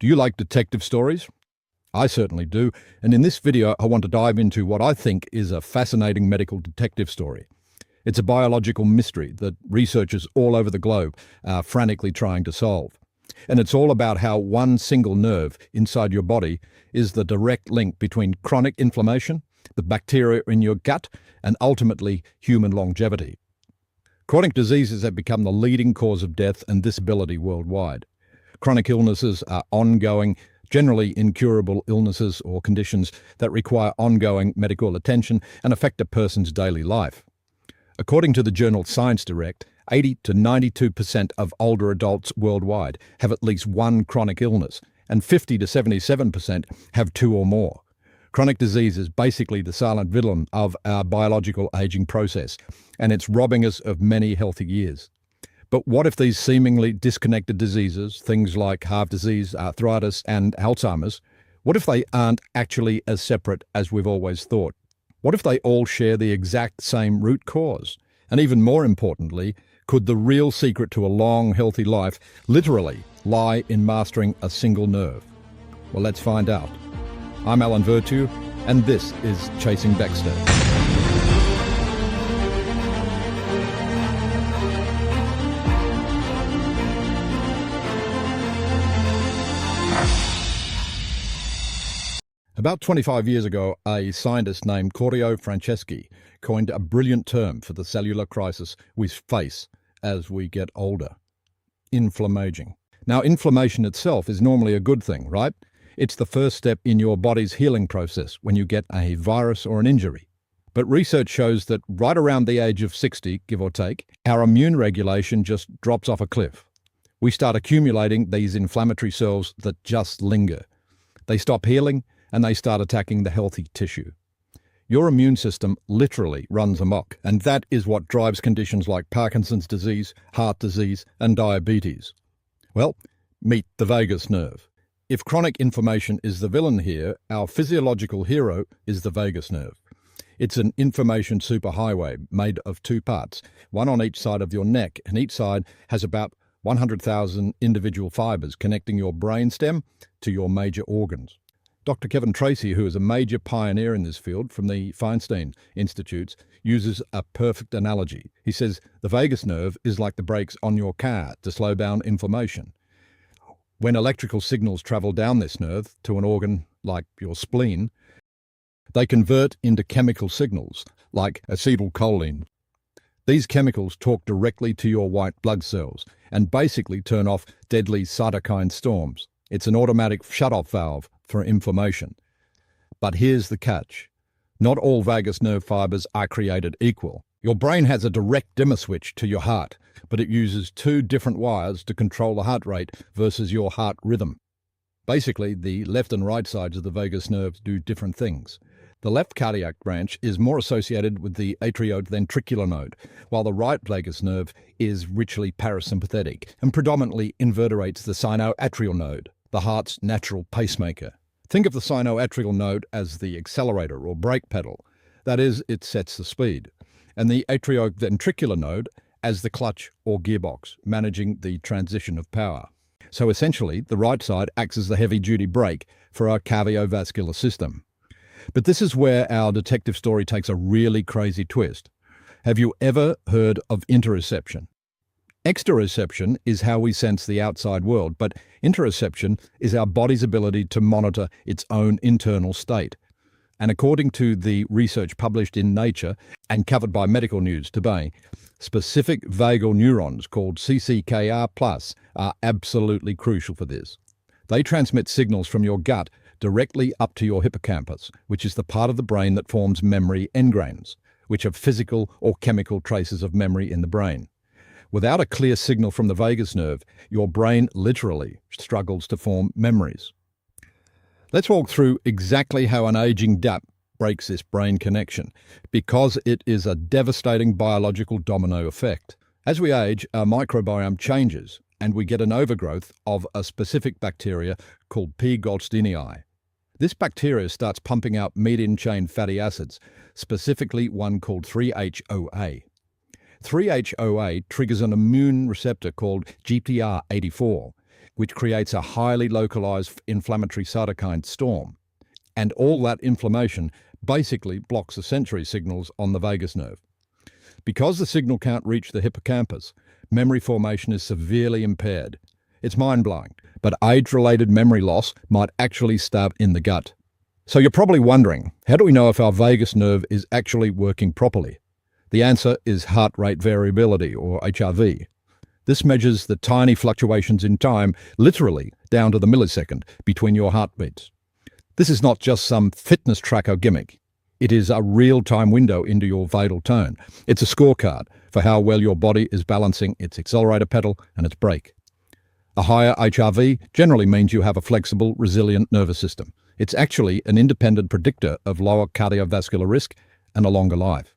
Do you like detective stories? I certainly do, and in this video I want to dive into what I think is a fascinating medical detective story. It's a biological mystery that researchers all over the globe are frantically trying to solve. And it's all about how one single nerve inside your body is the direct link between chronic inflammation, the bacteria in your gut, and ultimately human longevity. Chronic diseases have become the leading cause of death and disability worldwide. Chronic illnesses are ongoing, generally incurable illnesses or conditions that require ongoing medical attention and affect a person's daily life. According to the journal Science Direct, 80 to 92% of older adults worldwide have at least one chronic illness, and 50 to 77% have two or more. Chronic disease is basically the silent villain of our biological aging process, and it's robbing us of many healthy years. But what if these seemingly disconnected diseases, things like heart disease, arthritis, and Alzheimer's, what if they aren't actually as separate as we've always thought? What if they all share the exact same root cause? And even more importantly, could the real secret to a long, healthy life literally lie in mastering a single nerve? Well, let's find out. I'm Alan Virtue, and this is Chasing Dexter. About 25 years ago, a scientist named Corio Franceschi coined a brilliant term for the cellular crisis we face as we get older: inflammaging. Now, inflammation itself is normally a good thing, right? It's the first step in your body's healing process when you get a virus or an injury. But research shows that right around the age of 60, give or take, our immune regulation just drops off a cliff. We start accumulating these inflammatory cells that just linger. They stop healing, and they start attacking the healthy tissue. Your immune system literally runs amok, and that is what drives conditions like Parkinson's disease, heart disease, and diabetes. Well, meet the vagus nerve. If chronic inflammation is the villain here, our physiological hero is the vagus nerve. It's an information superhighway made of two parts, one on each side of your neck, and each side has about 100,000 individual fibers connecting your brainstem to your major organs. Dr. Kevin Tracy, who is a major pioneer in this field from the Feinstein Institutes, uses a perfect analogy. He says the vagus nerve is like the brakes on your car to slow down inflammation. When electrical signals travel down this nerve to an organ like your spleen, they convert into chemical signals like acetylcholine. These chemicals talk directly to your white blood cells and basically turn off deadly cytokine storms. It's an automatic shut-off valve for inflammation. But here's the catch. Not all vagus nerve fibers are created equal. Your brain has a direct dimmer switch to your heart, but it uses two different wires to control the heart rate versus your heart rhythm. Basically, the left and right sides of the vagus nerve do different things. The left cardiac branch is more associated with the atrioventricular node, while the right vagus nerve is richly parasympathetic and predominantly invertebrates the sinoatrial node, the heart's natural pacemaker. Think of the sinoatrial node as the accelerator or brake pedal. That is, it sets the speed. And the atrioventricular node as the clutch or gearbox, managing the transition of power. So essentially, the right side acts as the heavy-duty brake for our cardiovascular system. But this is where our detective story takes a really crazy twist. Have you ever heard of interoception? Exteroception is how we sense the outside world, but interoception is our body's ability to monitor its own internal state. And according to the research published in Nature and covered by Medical News today, specific vagal neurons called CCKR+ are absolutely crucial for this. They transmit signals from your gut directly up to your hippocampus, which is the part of the brain that forms memory engrams, which are physical or chemical traces of memory in the brain. Without a clear signal from the vagus nerve, your brain literally struggles to form memories. Let's walk through exactly how an aging DAP breaks this brain connection, because it is a devastating biological domino effect. As we age, our microbiome changes, and we get an overgrowth of a specific bacteria called P. goldsteinii. This bacteria starts pumping out medium-chain fatty acids, specifically one called 3-HOA. 3-HOA triggers an immune receptor called GPR84, which creates a highly localized inflammatory cytokine storm. And all that inflammation basically blocks the sensory signals on the vagus nerve. Because the signal can't reach the hippocampus, memory formation is severely impaired. It's mind-blowing, but age-related memory loss might actually start in the gut. So you're probably wondering, how do we know if our vagus nerve is actually working properly? The answer is heart rate variability, or HRV. This measures the tiny fluctuations in time, literally down to the millisecond, between your heartbeats. This is not just some fitness tracker gimmick. It is a real-time window into your vagal tone. It's a scorecard for how well your body is balancing its accelerator pedal and its brake. A higher HRV generally means you have a flexible, resilient nervous system. It's actually an independent predictor of lower cardiovascular risk and a longer life.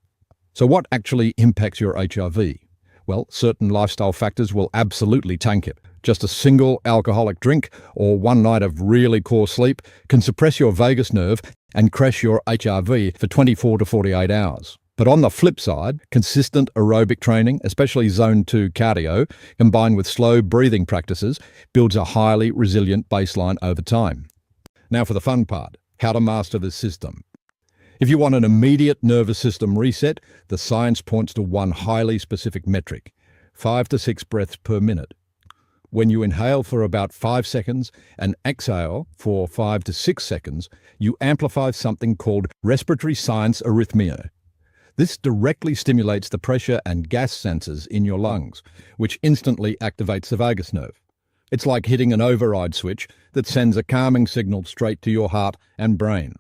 So what actually impacts your HRV? Well, certain lifestyle factors will absolutely tank it. Just a single alcoholic drink or one night of really poor sleep can suppress your vagus nerve and crash your HRV for 24 to 48 hours. But on the flip side, consistent aerobic training, especially zone 2 cardio, combined with slow breathing practices, builds a highly resilient baseline over time. Now for the fun part, how to master this system. If you want an immediate nervous system reset, the science points to one highly specific metric, 5 to 6 breaths per minute. When you inhale for about 5 seconds and exhale for 5 to 6 seconds, you amplify something called respiratory sinus arrhythmia. This directly stimulates the pressure and gas sensors in your lungs, which instantly activates the vagus nerve. It's like hitting an override switch that sends a calming signal straight to your heart and brain.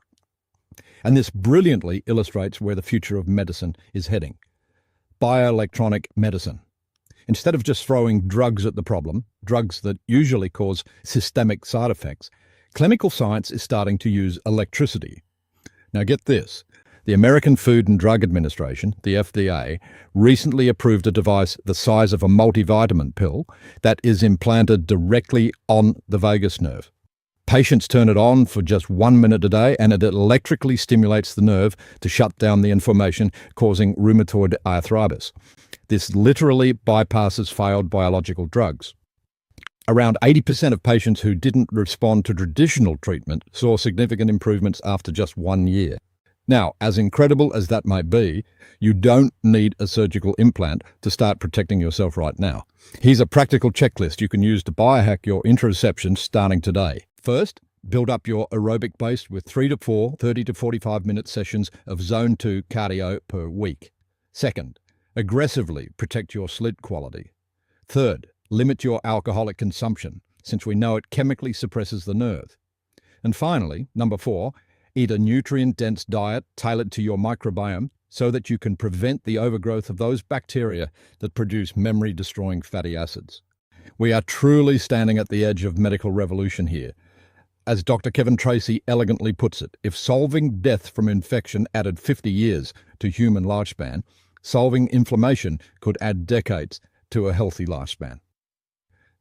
And this brilliantly illustrates where the future of medicine is heading. Bioelectronic medicine. Instead of just throwing drugs at the problem, drugs that usually cause systemic side effects, clinical science is starting to use electricity. Now get this. The American Food and Drug Administration, the FDA, recently approved a device the size of a multivitamin pill that is implanted directly on the vagus nerve. Patients turn it on for just 1 minute a day and it electrically stimulates the nerve to shut down the inflammation causing rheumatoid arthritis. This literally bypasses failed biological drugs. Around 80% of patients who didn't respond to traditional treatment saw significant improvements after just 1 year. Now, as incredible as that might be, you don't need a surgical implant to start protecting yourself right now. Here's a practical checklist you can use to biohack your interoception starting today. First, build up your aerobic base with 3 to 4 30 to 45-minute sessions of Zone 2 cardio per week. Second, aggressively protect your sleep quality. Third, limit your alcoholic consumption, since we know it chemically suppresses the nerve. And finally, number 4, eat a nutrient-dense diet tailored to your microbiome so that you can prevent the overgrowth of those bacteria that produce memory-destroying fatty acids. We are truly standing at the edge of medical revolution here. As Dr. Kevin Tracy elegantly puts it, if solving death from infection added 50 years to human lifespan, solving inflammation could add decades to a healthy lifespan.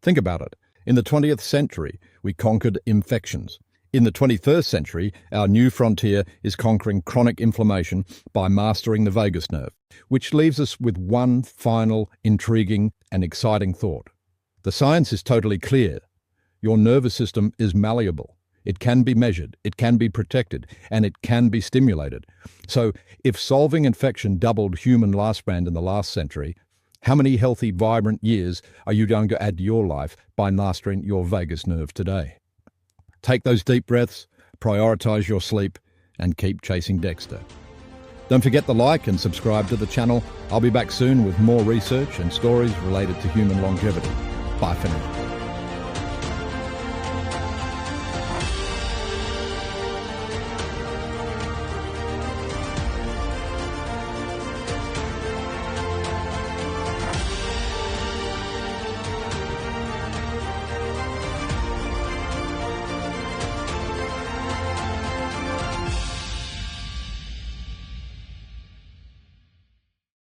Think about it. In the 20th century, we conquered infections. In the 21st century, our new frontier is conquering chronic inflammation by mastering the vagus nerve, which leaves us with one final, intriguing and exciting thought. The science is totally clear. Your nervous system is malleable. It can be measured, it can be protected, and it can be stimulated. So, if solving infection doubled human lifespan in the last century, how many healthy, vibrant years are you going to add to your life by mastering your vagus nerve today? Take those deep breaths, prioritize your sleep, and keep chasing Dexter. Don't forget to like and subscribe to the channel. I'll be back soon with more research and stories related to human longevity. Bye for now.